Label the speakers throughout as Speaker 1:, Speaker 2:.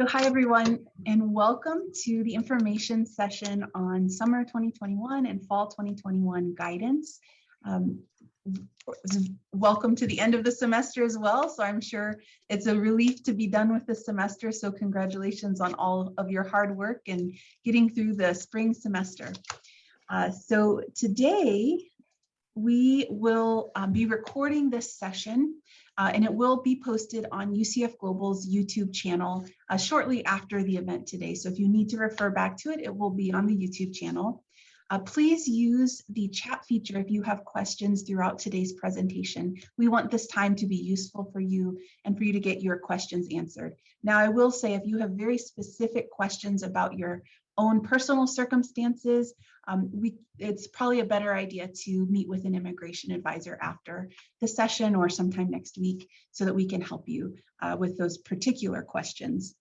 Speaker 1: So hi everyone, and welcome to the information session on summer 2021 and fall 2021 guidance. Welcome to the end of the semester as well. So I'm sure it's a relief to be done with this semester. So congratulations on all of your hard work and getting through the spring semester. So today we will be recording this session and it will be posted on UCF Global's YouTube channel shortly after the event today. So if you need to refer back to it, it will be on the YouTube channel. Please use the chat feature if you have questions throughout today's presentation. We want this time to be useful for you and for you to get your questions answered. Now, I will say if you have very specific questions about your own personal circumstances, it's probably a better idea to meet with an immigration advisor after the session or sometime next week so that we can help you with those particular questions.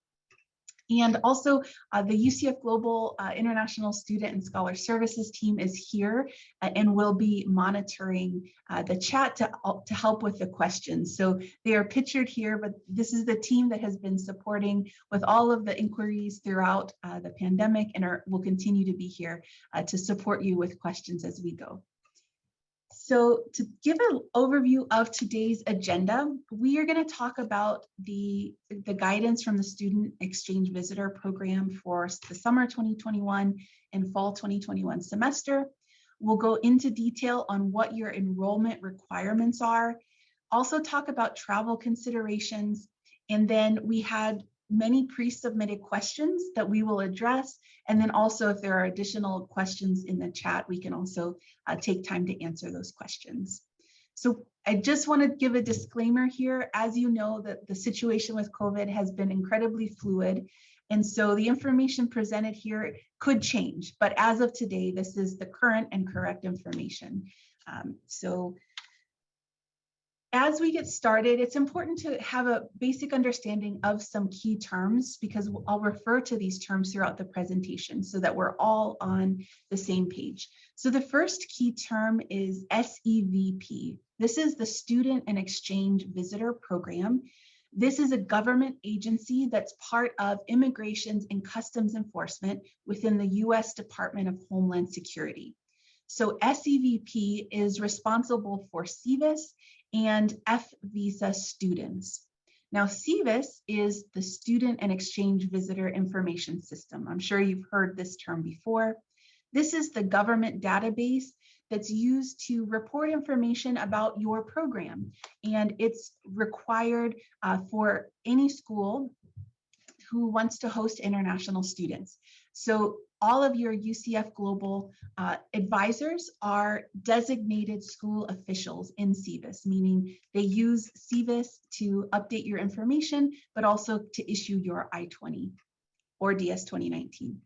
Speaker 1: And also the UCF Global International Student and Scholar Services team is here and will be monitoring the chat to help with the questions. So they are pictured here, but this is the team that has been supporting with all of the inquiries throughout the pandemic and will continue to be here to support you with questions as we go. So to give an overview of today's agenda, we are going to talk about the guidance from the Student Exchange Visitor Program for the summer 2021 and fall 2021 semester. We'll go into detail on what your enrollment requirements are, also talk about travel considerations, and then we had many pre-submitted questions that we will address. And then also if there are additional questions in the chat, we can also take time to answer those questions. So I just want to give a disclaimer here. As you know, that the situation with COVID has been incredibly fluid. And so the information presented here could change, but as of today, this is the current and correct information. As we get started, it's important to have a basic understanding of some key terms because I'll refer to these terms throughout the presentation so that we're all on the same page. So the first key term is SEVP. This is the Student and Exchange Visitor Program. This is a government agency that's part of Immigration and Customs Enforcement within the U.S. Department of Homeland Security. So SEVP is responsible for SEVIS and F-visa students. Now, SEVIS is the Student and Exchange Visitor Information System. I'm sure you've heard this term before. This is the government database that's used to report information about your program, and it's required for any school who wants to host international students. So all of your UCF Global advisors are designated school officials in SEVIS, meaning they use SEVIS to update your information, but also to issue your I-20 or DS 2019.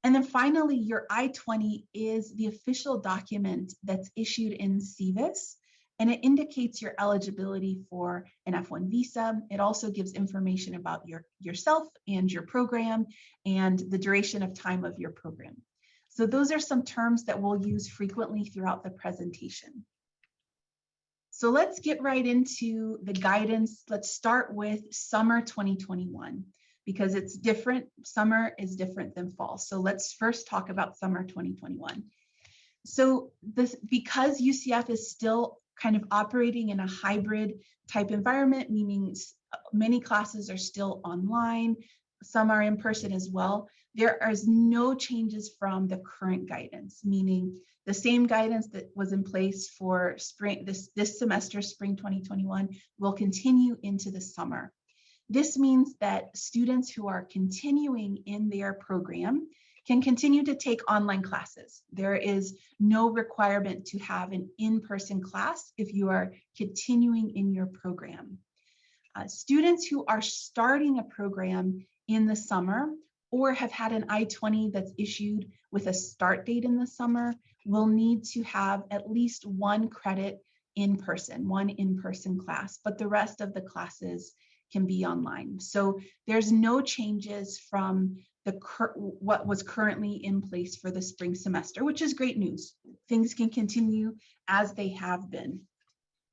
Speaker 1: And then finally, your I-20 is the official document that's issued in SEVIS, and it indicates your eligibility for an F-1 visa. It also gives information about yourself and your program and the duration of time of your program. So those are some terms that we'll use frequently throughout the presentation. So let's get right into the guidance. Let's start with summer 2021 because it's different. Summer is different than fall. So let's first talk about summer 2021. So because UCF is still kind of operating in a hybrid type environment, meaning many classes are still online, some are in person as well. There is no changes from the current guidance, meaning the same guidance that was in place for spring, this semester, spring 2021, will continue into the summer. This means that students who are continuing in their program can continue to take online classes. There is no requirement to have an in-person class if you are continuing in your program. Students who are starting a program in the summer or have had an I-20 that's issued with a start date in the summer will need to have at least one credit one in-person class, but the rest of the classes can be online. So there's no changes from what was currently in place for the spring semester, which is great news. Things can continue as they have been.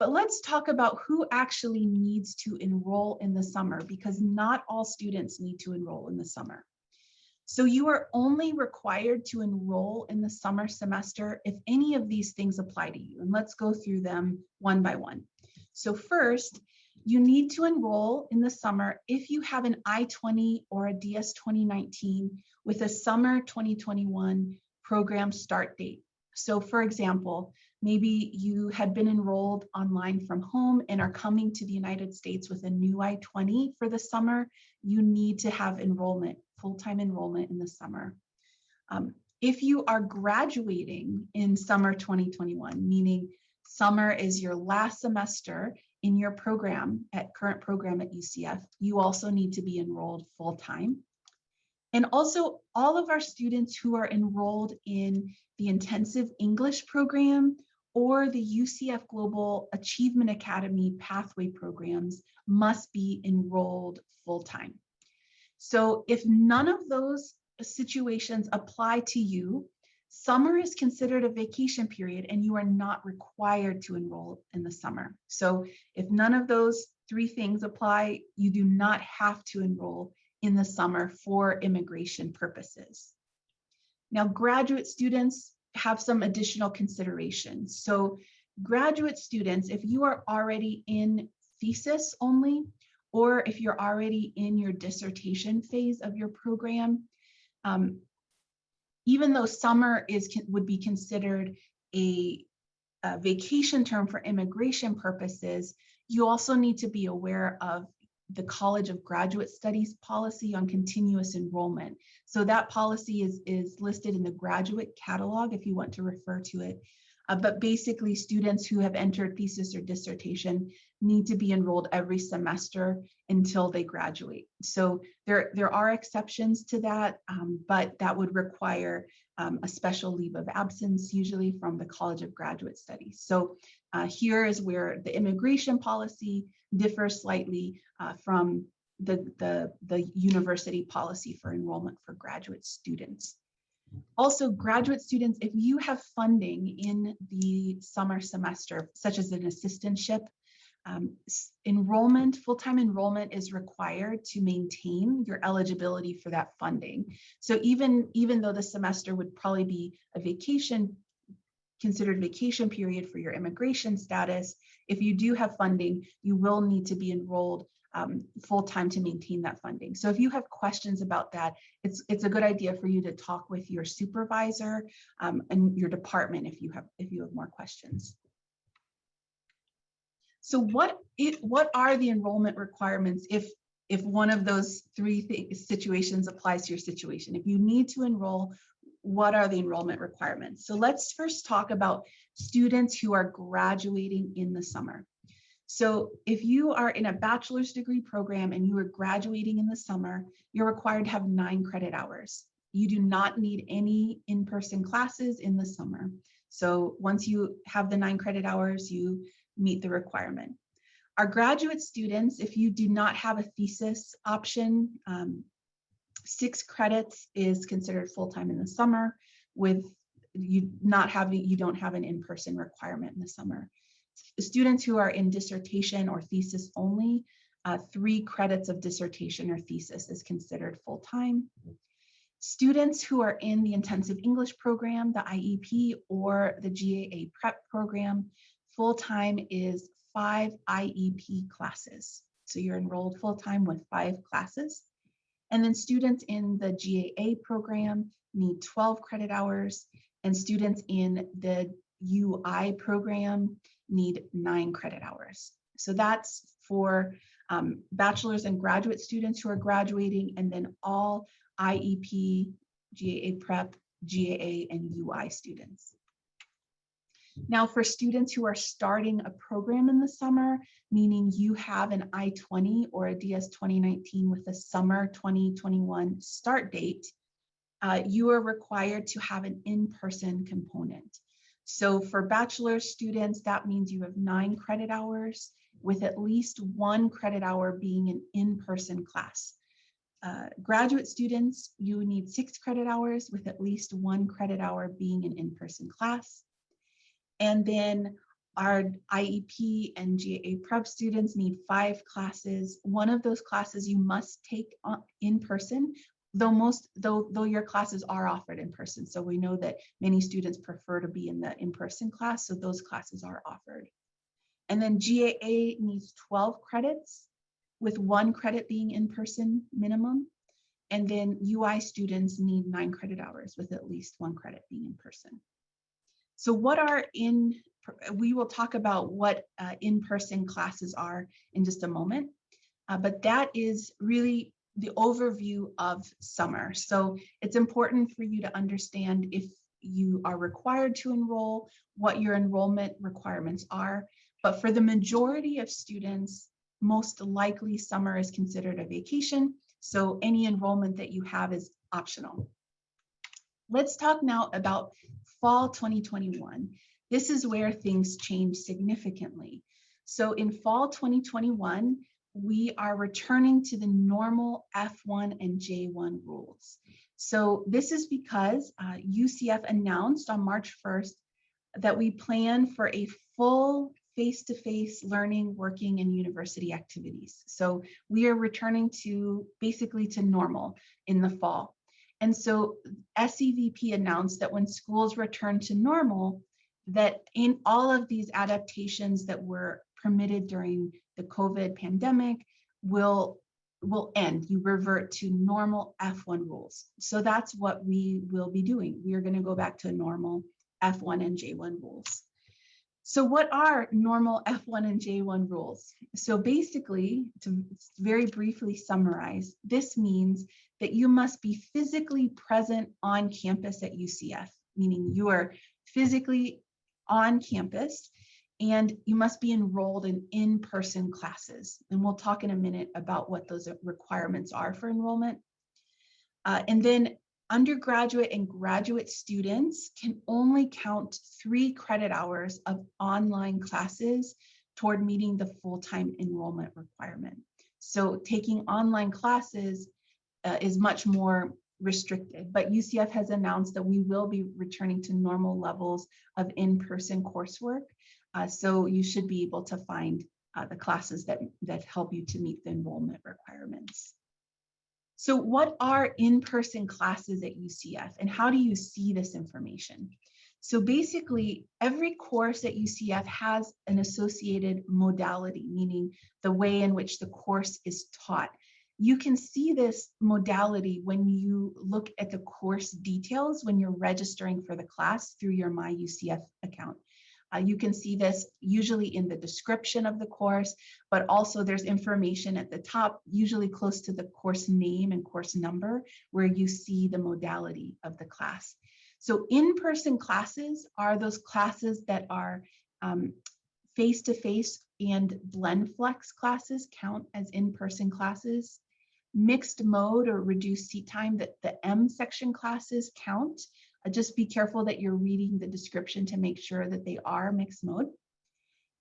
Speaker 1: But let's talk about who actually needs to enroll in the summer, because not all students need to enroll in the summer. So you are only required to enroll in the summer semester if any of these things apply to you. And let's go through them one by one. So first, you need to enroll in the summer if you have an I-20 or a DS 2019 with a summer 2021 program start date. So for example, maybe you had been enrolled online from home and are coming to the United States with a new I-20 for the summer. You need to have enrollment, full-time enrollment in the summer. If you are graduating in summer 2021, meaning summer is your last semester in your program, current program at UCF, you also need to be enrolled full-time. And also all of our students who are enrolled in the intensive English program or the UCF Global Achievement Academy pathway programs must be enrolled full-time. So if none of those situations apply to you, summer is considered a vacation period and you are not required to enroll in the summer. So if none of those three things apply, you do not have to enroll in the summer for immigration purposes. Now, graduate students have some additional considerations. So graduate students, if you are already in thesis only, or if you're already in your dissertation phase of your program, even though summer would be considered a vacation term for immigration purposes, you also need to be aware of the College of Graduate Studies policy on continuous enrollment. So that policy is listed in the graduate catalog if you want to refer to it. But basically, students who have entered thesis or dissertation need to be enrolled every semester until they graduate. So there are exceptions to that, but that would require a special leave of absence, usually from the College of Graduate Studies. So here is where the immigration policy differs slightly from the university policy for enrollment for graduate students. Also, graduate students, if you have funding in the summer semester, such as an assistantship, enrollment, full-time enrollment is required to maintain your eligibility for that funding. So even though the semester would probably be a vacation, considered vacation period for your immigration status, if you do have funding, you will need to be enrolled full-time to maintain that funding. So if you have questions about that, it's a good idea for you to talk with your supervisor and your department if you have more questions. So what are the enrollment requirements if one of those three situations applies to your situation? If you need to enroll, what are the enrollment requirements? So let's first talk about students who are graduating in the summer. So if you are in a bachelor's degree program and you are graduating in the summer, you're required to have 9 credit hours. You do not need any in-person classes in the summer. So once you have the 9 credit hours, you meet the requirement. Our graduate students, if you do not have a thesis option, 6 credits is considered full-time in the summer. With you don't have an in-person requirement in the summer. Students who are in dissertation or thesis only, 3 credits of dissertation or thesis is considered full-time. Students who are in the intensive English program, the IEP, or the GAA prep program, full-time is 5 IEP classes. So you're enrolled full-time with 5 classes. And then students in the GAA program need 12 credit hours, and students in the UI program need 9 credit hours. So that's for bachelor's and graduate students who are graduating, and then all IEP, GAA prep, GAA, and UI students. Now for students who are starting a program in the summer, meaning you have an I-20 or a DS 2019 with a summer 2021 start date, you are required to have an in-person component. So for bachelor students, that means you have 9 credit hours with at least 1 credit hour being an in-person class. Graduate students, you need 6 credit hours with at least 1 credit hour being an in-person class. And then Our IEP and GAA prep students need 5 classes. One of those classes you must take in person, though your classes are offered in person. So we know that many students prefer to be in the in-person class, so those classes are offered. And then GAA needs 12 credits, with 1 credit being in-person minimum. And then UI students need 9 credit hours, with at least 1 credit being in person. So we will talk about what in-person classes are in just a moment, but that is really the overview of summer. So it's important for you to understand if you are required to enroll, what your enrollment requirements are. But for the majority of students, most likely summer is considered a vacation. So any enrollment that you have is optional. Let's talk now about fall 2021. This is where things change significantly. So in fall 2021, we are returning to the normal F1 and J1 rules. So this is because UCF announced on March 1st that we plan for a full face-to-face learning, working, and university activities. So we are returning to basically to normal in the fall. And so SEVP announced that when schools return to normal, that in all of these adaptations that were permitted during the COVID pandemic will end. You revert to normal F1 rules. So that's what we will be doing. We are going to go back to normal F1 and J1 rules. So what are normal F1 and J1 rules? So basically, to very briefly summarize, this means that you must be physically present on campus at UCF, meaning you are physically on campus, and you must be enrolled in in-person classes. And we'll talk in a minute about what those requirements are for enrollment. And then undergraduate and graduate students can only count 3 credit hours of online classes toward meeting the full-time enrollment requirement. So taking online classes is much more restricted, but UCF has announced that we will be returning to normal levels of in-person coursework. So you should be able to find the classes that help you to meet the enrollment requirements. So what are in-person classes at UCF, and how do you see this information? So basically, every course at UCF has an associated modality, meaning the way in which the course is taught. You can see this modality when you look at the course details when you're registering for the class through your My UCF account. You can see this usually in the description of the course, but also there's information at the top, usually close to the course name and course number, where you see the modality of the class. So in-person classes are those classes that are face-to-face, and BlendFlex classes count as in-person classes. Mixed mode or reduced seat time, that the M section classes count. Just be careful that you're reading the description to make sure that they are mixed mode.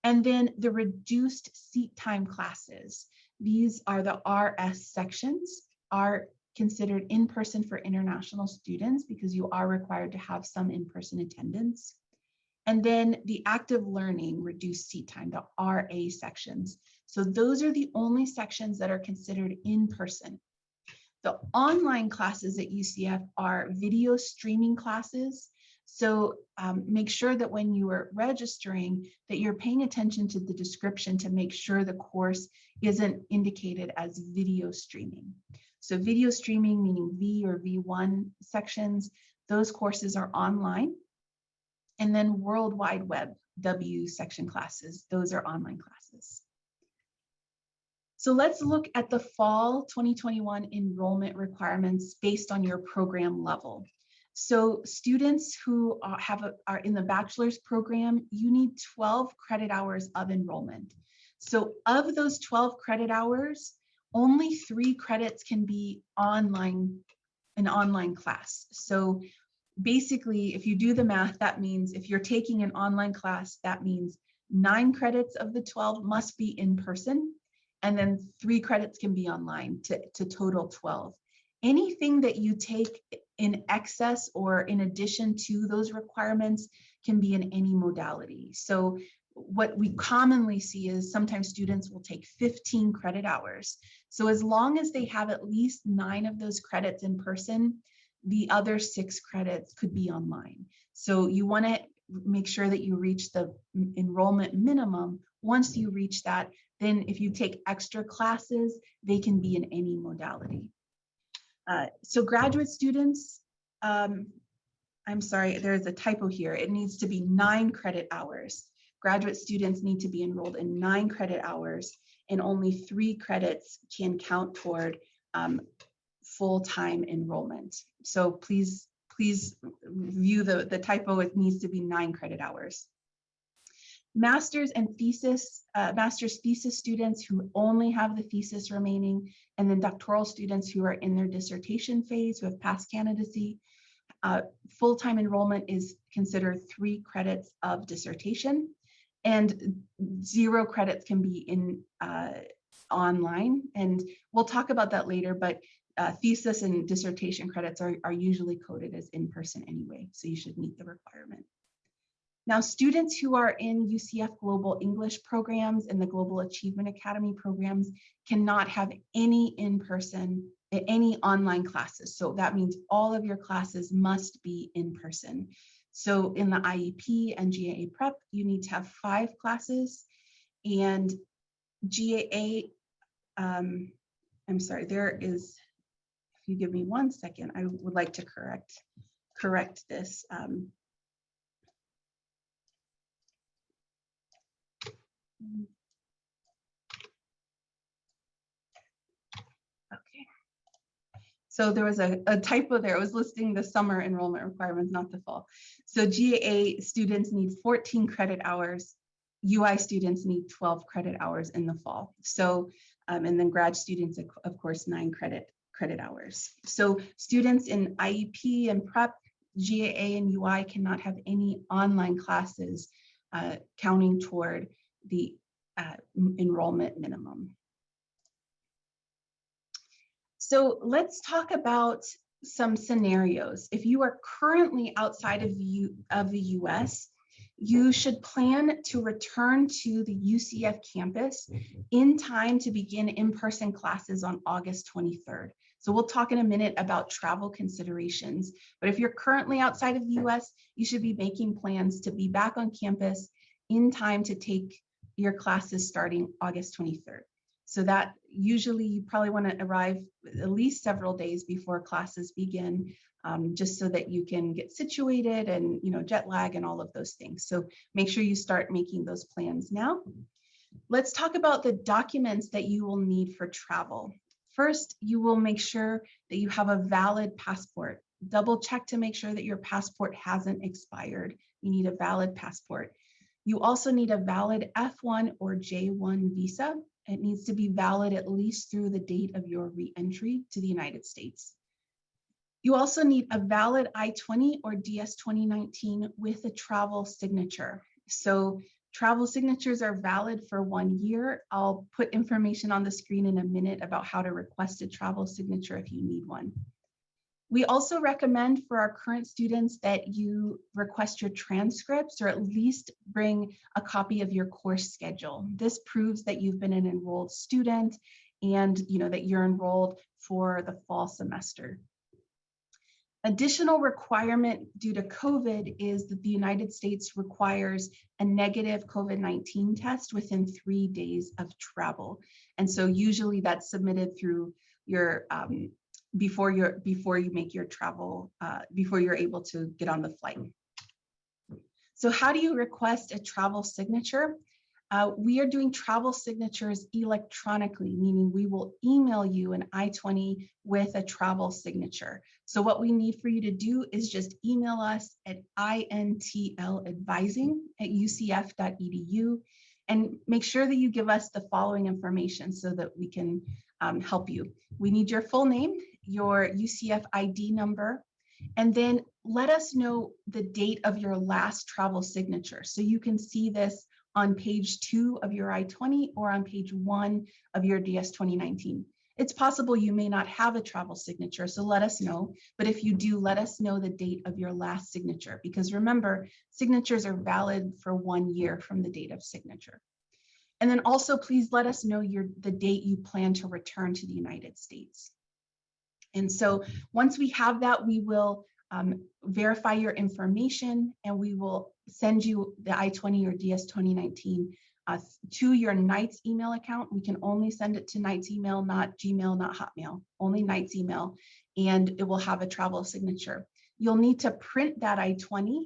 Speaker 1: And then the reduced seat time classes. These are the RS sections, are considered in-person for international students because you are required to have some in-person attendance. And then the active learning reduced seat time, the RA sections. So those are the only sections that are considered in-person. The online classes at UCF are video streaming classes. So make sure that when you are registering that you're paying attention to the description to make sure the course isn't indicated as video streaming. So video streaming, meaning V or V1 sections, those courses are online. And then World Wide Web, W section classes, those are online classes. So let's look at the fall 2021 enrollment requirements based on your program level. So students who are in the bachelor's program, you need 12 credit hours of enrollment. So of those 12 credit hours, only 3 credits can be online, an online class. So basically, if you do the math, that means if you're taking an online class, that means 9 credits of the 12 must be in person, and then 3 credits can be online to total 12. Anything that you take in excess or in addition to those requirements can be in any modality. So what we commonly see is sometimes students will take 15 credit hours. So as long as they have at least 9 of those credits in person, the other 6 credits could be online. So you want to make sure that you reach the enrollment minimum. Once you reach that, then if you take extra classes, they can be in any modality. So graduate students, I'm sorry, there's a typo here. It needs to be 9 credit hours. Graduate students need to be enrolled in 9 credit hours, and only 3 credits can count toward full-time enrollment. So please view the typo. It needs to be 9 credit hours. Master's and thesis, master's thesis students who only have the thesis remaining, and then doctoral students who are in their dissertation phase who have passed candidacy. Full-time enrollment is considered 3 credits of dissertation, and 0 credits can be in online. And we'll talk about that later, but thesis and dissertation credits are usually coded as in-person anyway, so you should meet the requirement. Now, students who are in UCF Global English programs and the Global Achievement Academy programs cannot have any in-person, any online classes. So that means all of your classes must be in person. So in the IEP and GAA prep, you need to have 5 classes, and GAA, I'm sorry, there is, if you give me 1 second, I would like to correct this. Okay. So there was a typo there. It was listing the summer enrollment requirements, not the fall. So GAA students need 14 credit hours. UI students need 12 credit hours in the fall. So, and then grad students, of course, 9 credit hours. So students in IEP and prep, GAA and UI cannot have any online classes counting toward the enrollment minimum. So let's talk about some scenarios. If you are currently outside of the US, you should plan to return to the UCF campus in time to begin in-person classes on August 23rd. So we'll talk in a minute about travel considerations. But if you're currently outside of the US, you should be making plans to be back on campus in time to take your classes starting August 23rd. So that usually you probably want to arrive at least several days before classes begin, just so that you can get situated and, you know, jet lag and all of those things. So make sure you start making those plans now. Let's talk about the documents that you will need for travel. First, you will make sure that you have a valid passport. Double check to make sure that your passport hasn't expired. You need a valid passport. You also need a valid F1 or J1 visa. It needs to be valid at least through the date of your re-entry to the United States. You also need a valid I-20 or DS-2019 with a travel signature. So travel signatures are valid for 1 year. I'll put information on the screen in a minute about how to request a travel signature if you need one. We also recommend for our current students that you request your transcripts or at least bring a copy of your course schedule. This proves that you've been an enrolled student and that you're enrolled for the fall semester. Additional requirement due to COVID is that the United States requires a negative COVID-19 test within 3 days of travel. And so usually that's submitted through your before you make your travel, before you're able to get on the flight. So how do you request a travel signature? We are doing travel signatures electronically, meaning we will email you an I-20 with a travel signature. So what we need for you to do is just email us at intladvising@ucf.edu and make sure that you give us the following information so that we can help you. We need your full name, your UCF ID number, and then let us know the date of your last travel signature. So you can see this on page 2 of your I-20 or on page 1 of your DS-2019. It's possible you may not have a travel signature, so let us know. But if you do, let us know the date of your last signature, because remember, signatures are valid for 1 year from the date of signature. And then also, please let us know the date you plan to return to the United States. And so once we have that, we will verify your information, and we will send you the I-20 or DS-2019 to your Knights email account. We can only send it to Knights email, not Gmail, not Hotmail, only Knights email, and it will have a travel signature. You'll need to print that I-20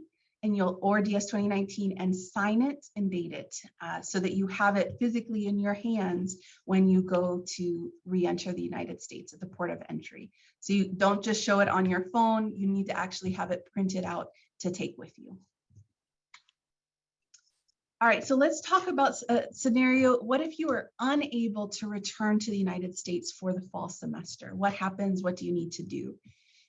Speaker 1: or DS-2019 and sign it and date it so that you have it physically in your hands when you go to re-enter the United States at the port of entry. So you don't just show it on your phone, you need to actually have it printed out to take with you. All right, so let's talk about a scenario. What if you are unable to return to the United States for the fall semester? What happens? What do you need to do?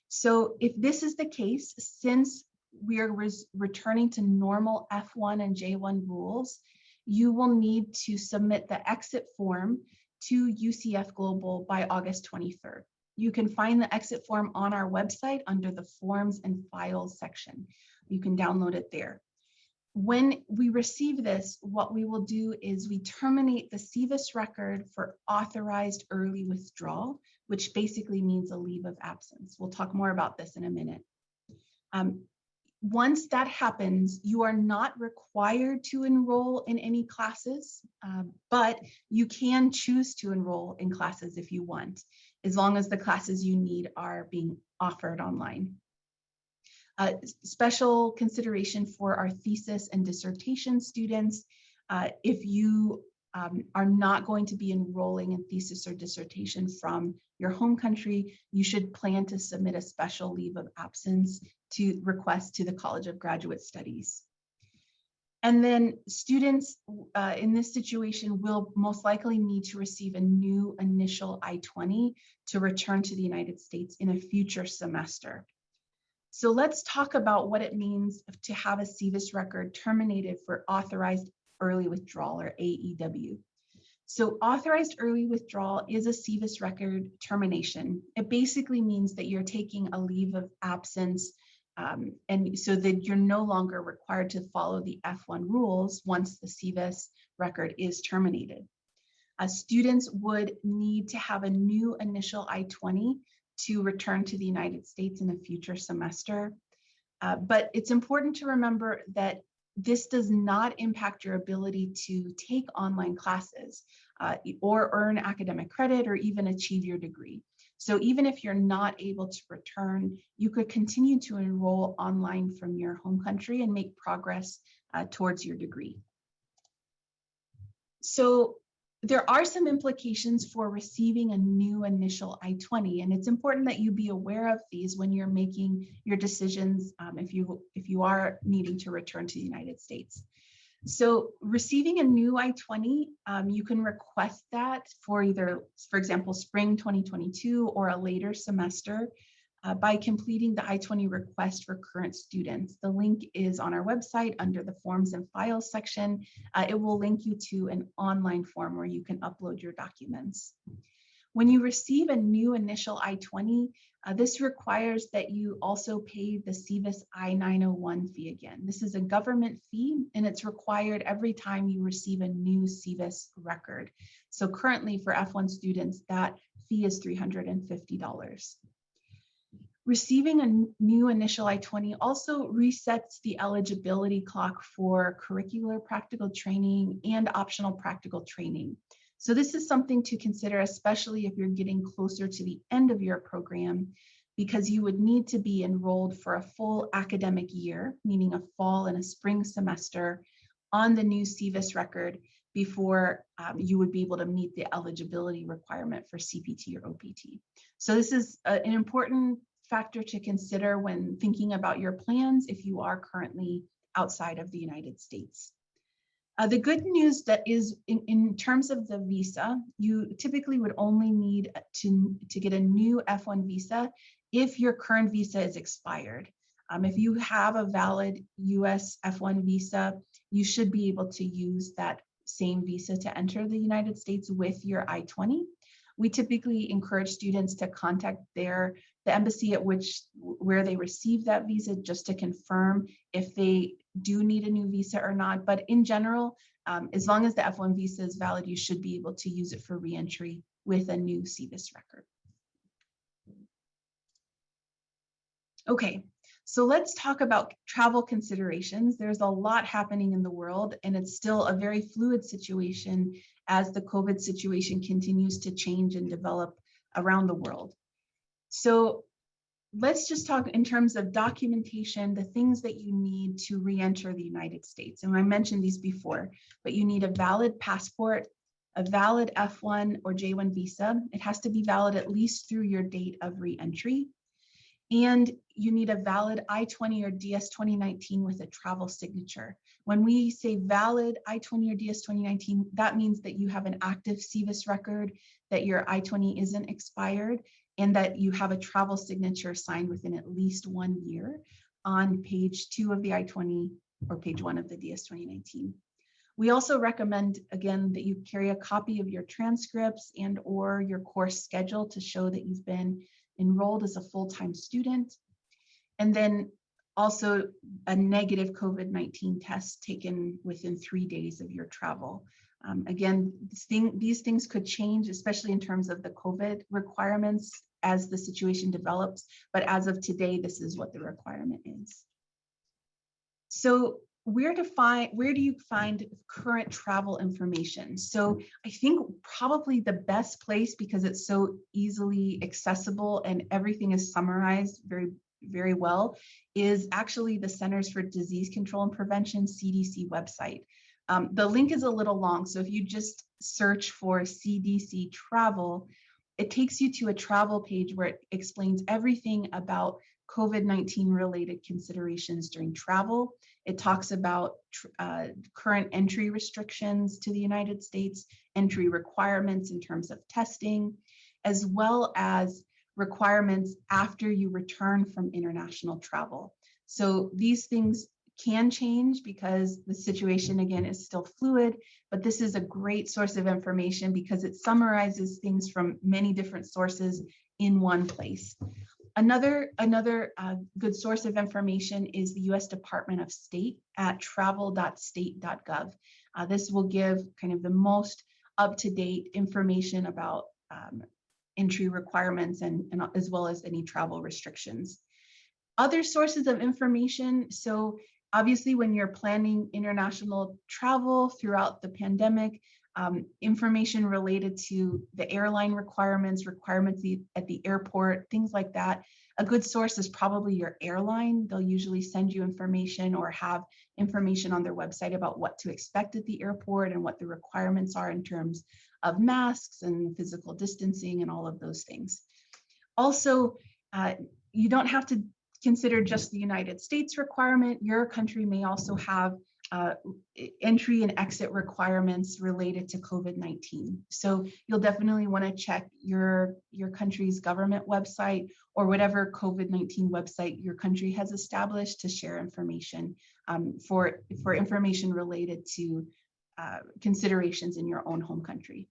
Speaker 1: So if this is the case, since we are returning to normal F1 and J1 rules, you will need to submit the exit form to UCF Global by August 23rd. You can find the exit form on our website under the Forms and Files section. You can download it there. When we receive this, what we will do is we terminate the SEVIS record for authorized early withdrawal, which basically means a leave of absence. We'll talk more about this in a minute. Once that happens, you are not required to enroll in any classes, but you can choose to enroll in classes if you want, as long as the classes you need are being offered online. Special consideration for our thesis and dissertation students. If you are not going to be enrolling in thesis or dissertation from your home country, you should plan to submit a special leave of absence to request to the College of Graduate Studies. And then students in this situation will most likely need to receive a new initial I-20 to return to the United States in a future semester. So let's talk about what it means to have a SEVIS record terminated for authorized early withdrawal, or AEW. So authorized early withdrawal is a SEVIS record termination. It basically means that you're taking a leave of absence, and so that you're no longer required to follow the F1 rules once the SEVIS record is terminated. Students would need to have a new initial I-20 to return to the United States in a future semester. But it's important to remember that this does not impact your ability to take online classes or earn academic credit or even achieve your degree. So even if you're not able to return, you could continue to enroll online from your home country and make progress towards your degree. So there are some implications for receiving a new initial I-20, and it's important that you be aware of these when you're making your decisions if you are needing to return to the United States. So receiving a new I-20, you can request that for either, for example, spring 2022 or a later semester by completing the I-20 request for current students. The link is on our website under the Forms and Files section. It will link you to an online form where you can upload your documents. When you receive a new initial I-20, this requires that you also pay the SEVIS I-901 fee again. This is a government fee, and it's required every time you receive a new SEVIS record. So currently for F1 students, that fee is $350. Receiving a new initial I-20 also resets the eligibility clock for curricular practical training and optional practical training. So this is something to consider, especially if you're getting closer to the end of your program, because you would need to be enrolled for a full academic year, meaning a fall and a spring semester, on the new SEVIS record before you would be able to meet the eligibility requirement for CPT or OPT. So this is an important factor to consider when thinking about your plans if you are currently outside of the United States. The good news that is in terms of the visa, you typically would only need to get a new F1 visa if your current visa is expired. If you have a valid US F1 visa, you should be able to use that same visa to enter the United States with your I-20. We typically encourage students to contact the embassy where they receive that visa, just to confirm if they do need a new visa or not. But in general, as long as the F1 visa is valid, you should be able to use it for reentry with a new SEVIS record. Okay, so let's talk about travel considerations. There's a lot happening in the world, and it's still a very fluid situation as the COVID situation continues to change and develop around the world. So let's just talk in terms of documentation, the things that you need to re-enter the United States. And I mentioned these before, but you need a valid passport, a valid F1 or J1 visa. It has to be valid at least through your date of re-entry. And you need a valid I-20 or DS-2019 with a travel signature. When we say valid I-20 or DS-2019, that means that you have an active SEVIS record, that your I-20 isn't expired, and that you have a travel signature signed within at least 1 year on page 2 of the I-20 or page 1 of the DS-2019. We also recommend, again, that you carry a copy of your transcripts and or your course schedule to show that you've been enrolled as a full-time student. And then also a negative COVID-19 test taken within 3 days of your travel. Again, these things could change, especially in terms of the COVID requirements as the situation develops. But as of today, this is what the requirement is. So where do you find current travel information? So I think probably the best place, because it's so easily accessible and everything is summarized very, very well, is actually the Centers for Disease Control and Prevention, CDC website. The link is a little long, so if you just search for CDC travel, it takes you to a travel page where it explains everything about COVID-19 related considerations during travel. It talks about current entry restrictions to the United States, entry requirements in terms of testing, as well as requirements after you return from international travel. So these things can change because the situation, again, is still fluid, but this is a great source of information because it summarizes things from many different sources in one place. Another good source of information is the U.S. Department of State at travel.state.gov. This will give kind of the most up-to-date information about entry requirements and as well as any travel restrictions. Other sources of information, so obviously when you're planning international travel throughout the pandemic, information related to the airline requirements at the airport, things like that. A good source is probably your airline. They'll usually send you information or have information on their website about what to expect at the airport and what the requirements are in terms of masks and physical distancing and all of those things. Also, you don't have to consider just the United States requirement. Your country may also have entry and exit requirements related to COVID-19. So you'll definitely want to check your country's government website or whatever COVID-19 website your country has established to share information for information related to considerations in your own home country.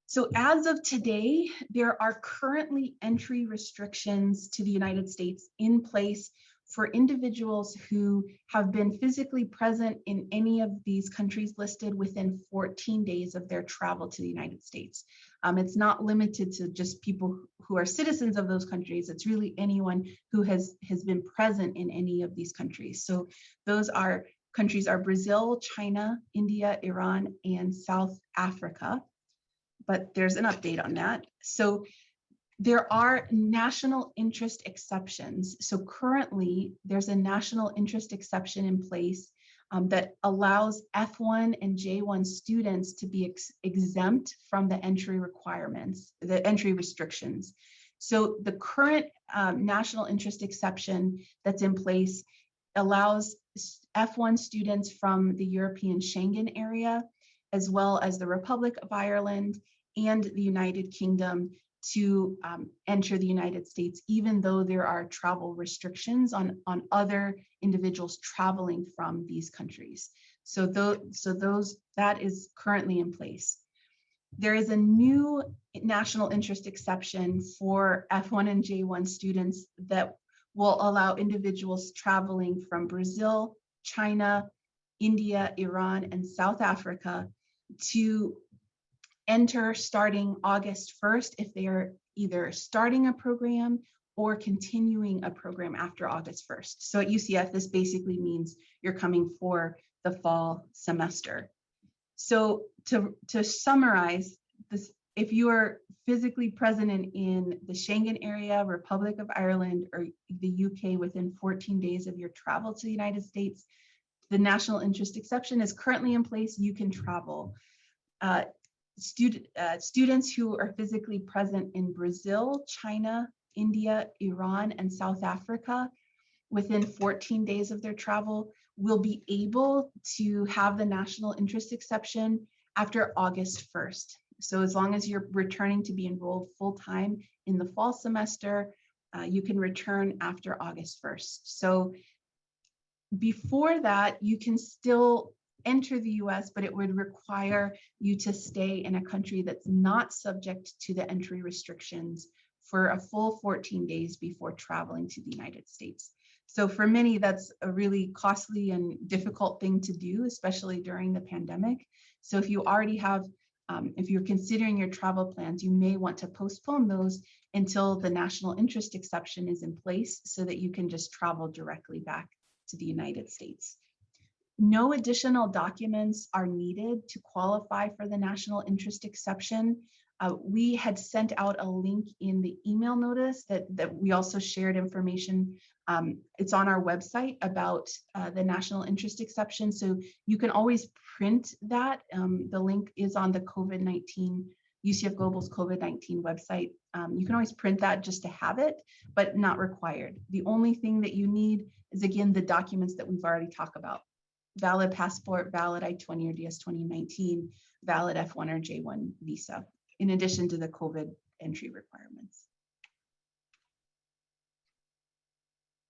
Speaker 1: So as of today, there are currently entry restrictions to the United States in place for individuals who have been physically present in any of these countries listed within 14 days of their travel to the United States. It's not limited to just people who are citizens of those countries. It's really anyone who has been present in any of these countries. So those countries are Brazil, China, India, Iran, and South Africa. But there's an update on that. So there are national interest exceptions. So currently, there's a national interest exception in place that allows F1 and J1 students to be exempt from the entry requirements, the entry restrictions. So the current national interest exception that's in place allows F1 students from the European Schengen area, as well as the Republic of Ireland and the United Kingdom, to enter the United States, even though there are travel restrictions on other individuals traveling from these countries. So that is currently in place. There is a new national interest exception for F1 and J1 students that will allow individuals traveling from Brazil, China, India, Iran, and South Africa to enter starting August 1st if they are either starting a program or continuing a program after August 1st. So at UCF, this basically means you're coming for the fall semester. So to summarize this, if you are physically present in the Schengen area, Republic of Ireland, or the UK within 14 days of your travel to the United States, the national interest exception is currently in place. You can travel. Students who are physically present in Brazil, China, India, Iran, and South Africa within 14 days of their travel will be able to have the national interest exception after August 1st. So as long as you're returning to be enrolled full-time in the fall semester, you can return after August 1st. So before that, you can still enter the US, but it would require you to stay in a country that's not subject to the entry restrictions for a full 14 days before traveling to the United States. So for many, that's a really costly and difficult thing to do, especially during the pandemic. So if you already have, if you're considering your travel plans, you may want to postpone those until the national interest exception is in place so that you can just travel directly back to the United States. No additional documents are needed to qualify for the national interest exception. We had sent out a link in the email notice that we also shared information. It's on our website about the national interest exception. So you can always print that. The link is on the COVID-19, UCF Global's COVID-19 website. You can always print that just to have it, but not required. The only thing that you need is, again, the documents that we've already talked about. Valid passport, valid I-20 or DS-2019, valid F1 or J1 visa, in addition to the COVID entry requirements.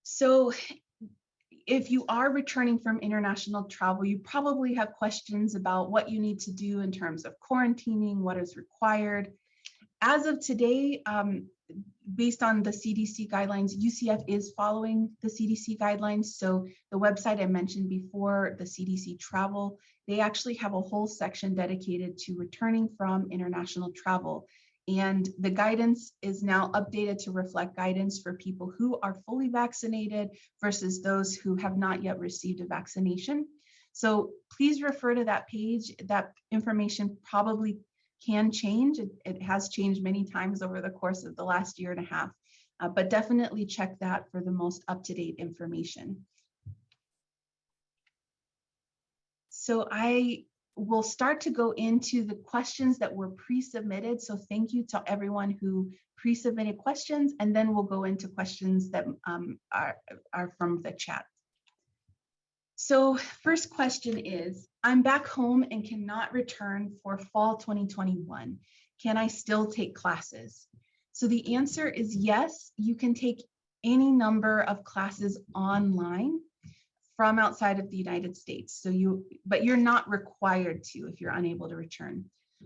Speaker 1: So if you are returning from international travel, you probably have questions about what you need to do in terms of quarantining, what is required. As of today, based on the CDC guidelines, UCF is following the CDC guidelines. So the website I mentioned before, the CDC travel, they actually have a whole section dedicated to returning from international travel. And the guidance is now updated to reflect guidance for people who are fully vaccinated versus those who have not yet received a vaccination. So please refer to that page. That information probably can change. It has changed many times over the course of the last year and a half, but definitely check that for the most up-to-date information. So I will start to go into the questions that were pre-submitted. So thank you to everyone who pre-submitted questions, and then we'll go into questions that are from the chat. So first question is, I'm back home and cannot return for fall 2021. Can I still take classes? So the answer is yes, you can take any number of classes online from outside of the United States. But you're not required to if you're unable to return.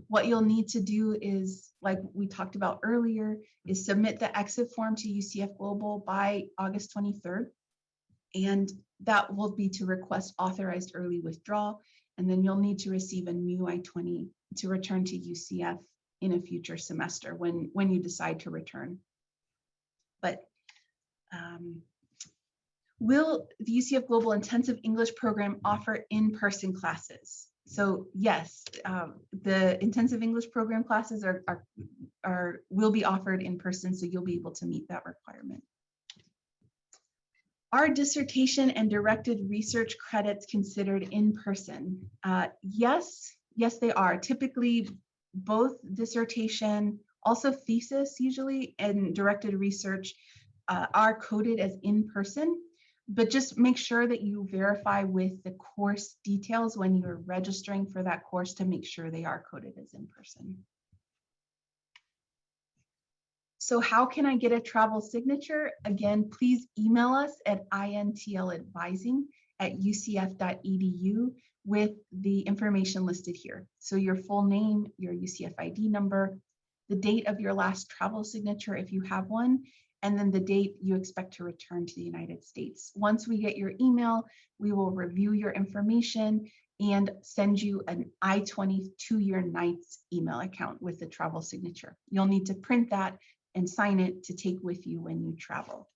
Speaker 1: What you'll need to do is, like we talked about earlier, is submit the exit form to UCF Global by August 23rd. And that will be to request authorized early withdrawal. And then you'll need to receive a new I-20 to return to UCF in a future semester when you decide to return. But will the UCF Global Intensive English Program offer in-person classes? So yes, the Intensive English Program classes will be offered in person, so you'll be able to meet that requirement. Are dissertation and directed research credits considered in person? Yes, they are. Typically, both dissertation, also thesis usually, and directed research are coded as in person, but just make sure that you verify with the course details when you're registering for that course to make sure they are coded as in person. So how can I get a travel signature? Again, please email us at intladvising@ucf.edu. with the information listed here. So your full name, your UCF ID number, the date of your last travel signature if you have one, and then the date you expect to return to the United States. Once we get your email, we will review your information and send you an I-20 2-year NICE email account with the travel signature. You'll need to print that and sign it to take with you when you travel.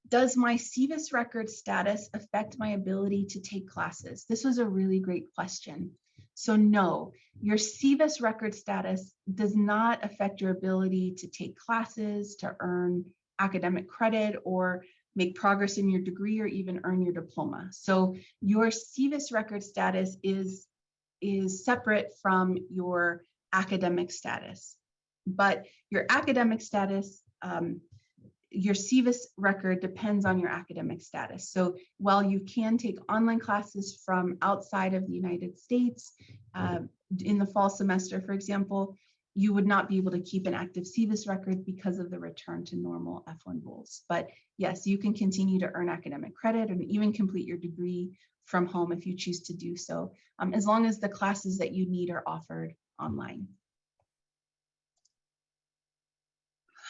Speaker 1: Does my SEVIS record status affect my ability to take classes? This was a really great question. So no, your SEVIS record status does not affect your ability to take classes, to earn academic credit, or make progress in your degree, or even earn your diploma. So your SEVIS record status is separate from your academic status. But your academic status, your SEVIS record depends on your academic status. So while you can take online classes from outside of the United States in the fall semester, for example, you would not be able to keep an active SEVIS record because of the return to normal F1 rules. But yes, you can continue to earn academic credit and even complete your degree from home if you choose to do so, as long as the classes that you need are offered online.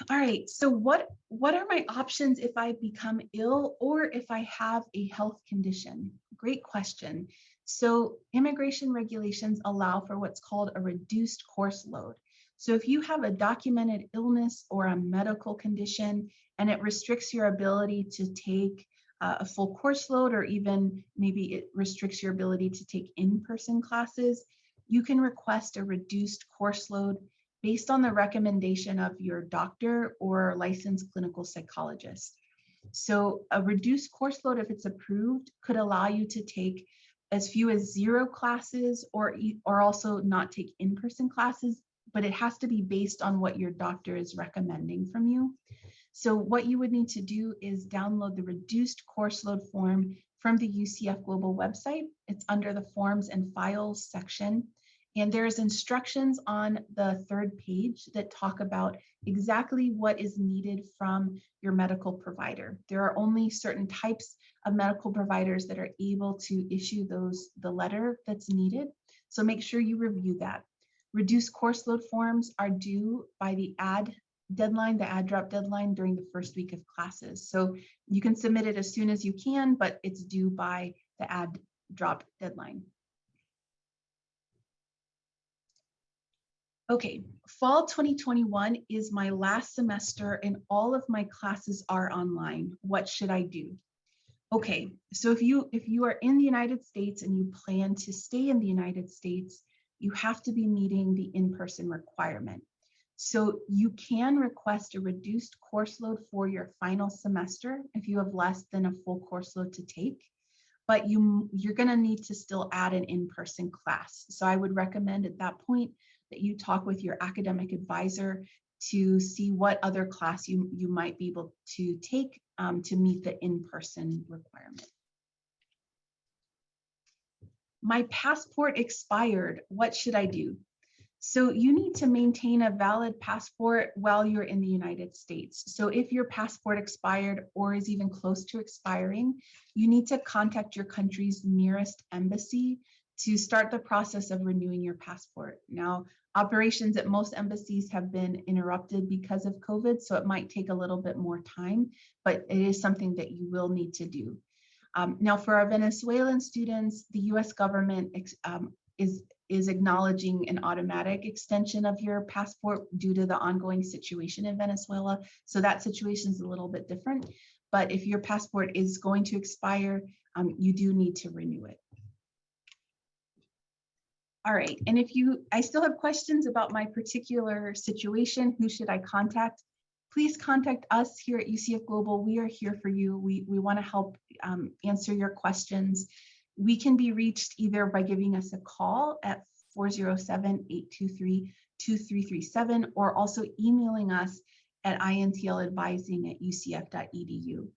Speaker 1: All right, so what are my options if I become ill or if I have a health condition? Great question. So immigration regulations allow for what's called a reduced course load. So if you have a documented illness or a medical condition and it restricts your ability to take a full course load, or even maybe it restricts your ability to take in-person classes, you can request a reduced course load based on the recommendation of your doctor or licensed clinical psychologist. So a reduced course load, if it's approved, could allow you to take as few as 0 classes or also not take in-person classes, but it has to be based on what your doctor is recommending from you. So what you would need to do is download the reduced course load form from the UCF Global website. It's under the Forms and Files section. And there's instructions on the 3rd page that talk about exactly what is needed from your medical provider. There are only certain types of medical providers that are able to issue the letter that's needed. So make sure you review that. Reduced course load forms are due by the add drop deadline during the first week of classes. So you can submit it as soon as you can, but it's due by the add drop deadline. Okay, fall 2021 is my last semester and all of my classes are online. What should I do? Okay, so if you are in the United States and you plan to stay in the United States, you have to be meeting the in-person requirement. So you can request a reduced course load for your final semester if you have less than a full course load to take, but you're gonna need to still add an in-person class. So I would recommend at that point that you talk with your academic advisor to see what other class you might be able to take to meet the in-person requirement. My passport expired. What should I do? So you need to maintain a valid passport while you're in the United States. So if your passport expired or is even close to expiring, you need to contact your country's nearest embassy to start the process of renewing your passport. Now, operations at most embassies have been interrupted because of COVID, so it might take a little bit more time, but it is something that you will need to do. Now, for our Venezuelan students, the US government is acknowledging an automatic extension of your passport due to the ongoing situation in Venezuela. So that situation is a little bit different, but if your passport is going to expire, you do need to renew it. All right, and I still have questions about my particular situation, who should I contact? Please contact us here at UCF Global. We are here for you. We want to help answer your questions. We can be reached either by giving us a call at 407-823-2337 or also emailing us at intladvising@ucf.edu.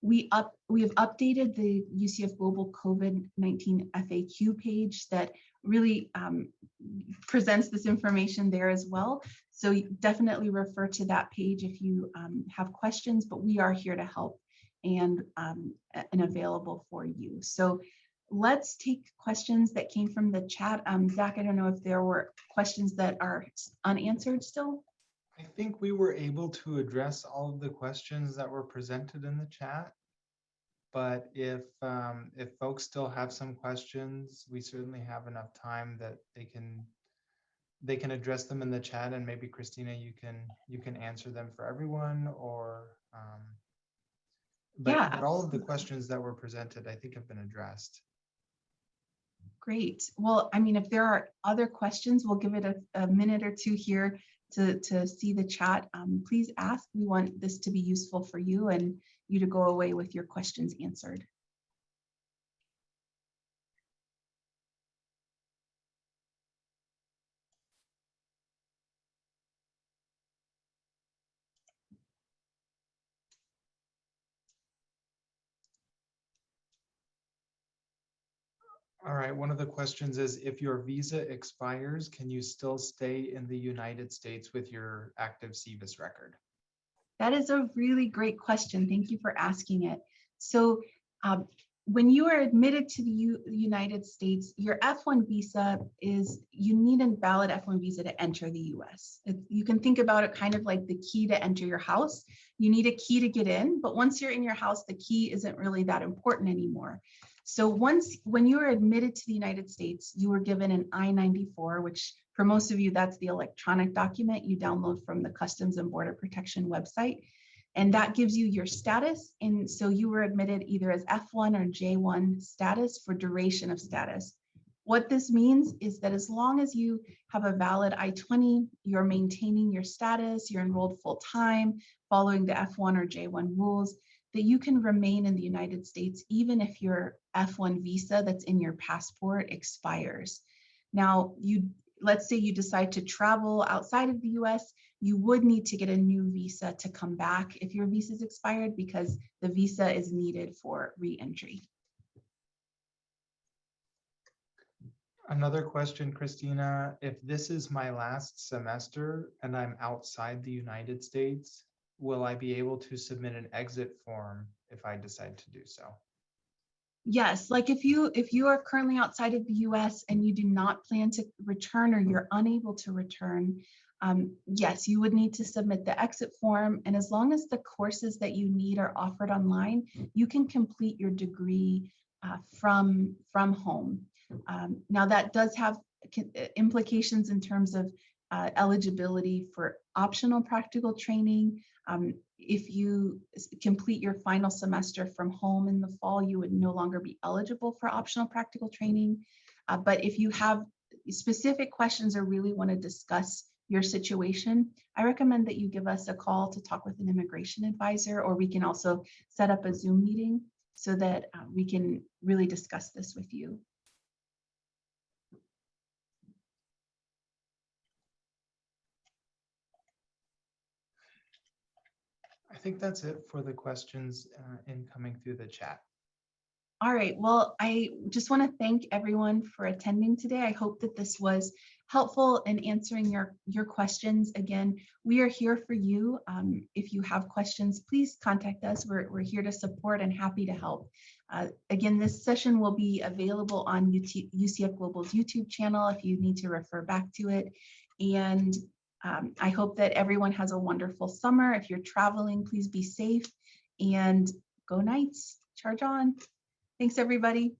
Speaker 1: We have updated the UCF Global COVID-19 FAQ page that really presents this information there as well. So definitely refer to that page if you have questions, but we are here to help and available for you. So let's take questions that came from the chat. Zach, I don't know if there were questions that are unanswered still.
Speaker 2: I think we were able to address all of the questions that were presented in the chat. But if folks still have some questions, we certainly have enough time that they can address them in the chat, and maybe Christina, you can answer them for everyone, or but all of the questions that were presented, I think, have been addressed.
Speaker 1: Great. Well, I mean, if there are other questions, we'll give it a minute or two here to see the chat. Please ask. We want this to be useful for you and you to go away with your questions answered.
Speaker 2: All right, one of the questions is, if your visa expires, can you still stay in the United States with your active SEVIS record?
Speaker 1: That is a really great question. Thank you for asking it. So when you are admitted to the United States, your F1 visa you need a valid F1 visa to enter the US. You can think about it kind of like the key to enter your house. You need a key to get in, but once you're in your house, the key isn't really that important anymore. So when you were admitted to the United States, you were given an I-94, which for most of you, that's the electronic document you download from the Customs and Border Protection website. And that gives you your status. And so you were admitted either as F1 or J1 status for duration of status. What this means is that as long as you have a valid I-20, you're maintaining your status, you're enrolled full-time, following the F1 or J1 rules, that you can remain in the United States even if your F1 visa that's in your passport expires. Now, let's say you decide to travel outside of the US, you would need to get a new visa to come back if your visa is expired, because the visa is needed for re-entry.
Speaker 2: Another question, Christina, if this is my last semester and I'm outside the United States, will I be able to submit an exit form if I decide to do so?
Speaker 1: Yes, like if you are currently outside of the US and you do not plan to return, or you're unable to return, yes, you would need to submit the exit form. And as long as the courses that you need are offered online, you can complete your degree from home. Now that does have implications in terms of eligibility for optional practical training. If you complete your final semester from home in the fall, you would no longer be eligible for optional practical training. But if you have specific questions or really want to discuss your situation, I recommend that you give us a call to talk with an immigration advisor, or we can also set up a Zoom meeting so that we can really discuss this with you.
Speaker 2: I think that's it for the questions incoming through the chat.
Speaker 1: All right, well, I just want to thank everyone for attending today. I hope that this was helpful in answering your questions. Again, we are here for you. If you have questions, please contact us. We're here to support and happy to help. Again, this session will be available on UCF Global's YouTube channel if you need to refer back to it. And I hope that everyone has a wonderful summer. If you're traveling, please be safe and go Knights. Charge on. Thanks, everybody.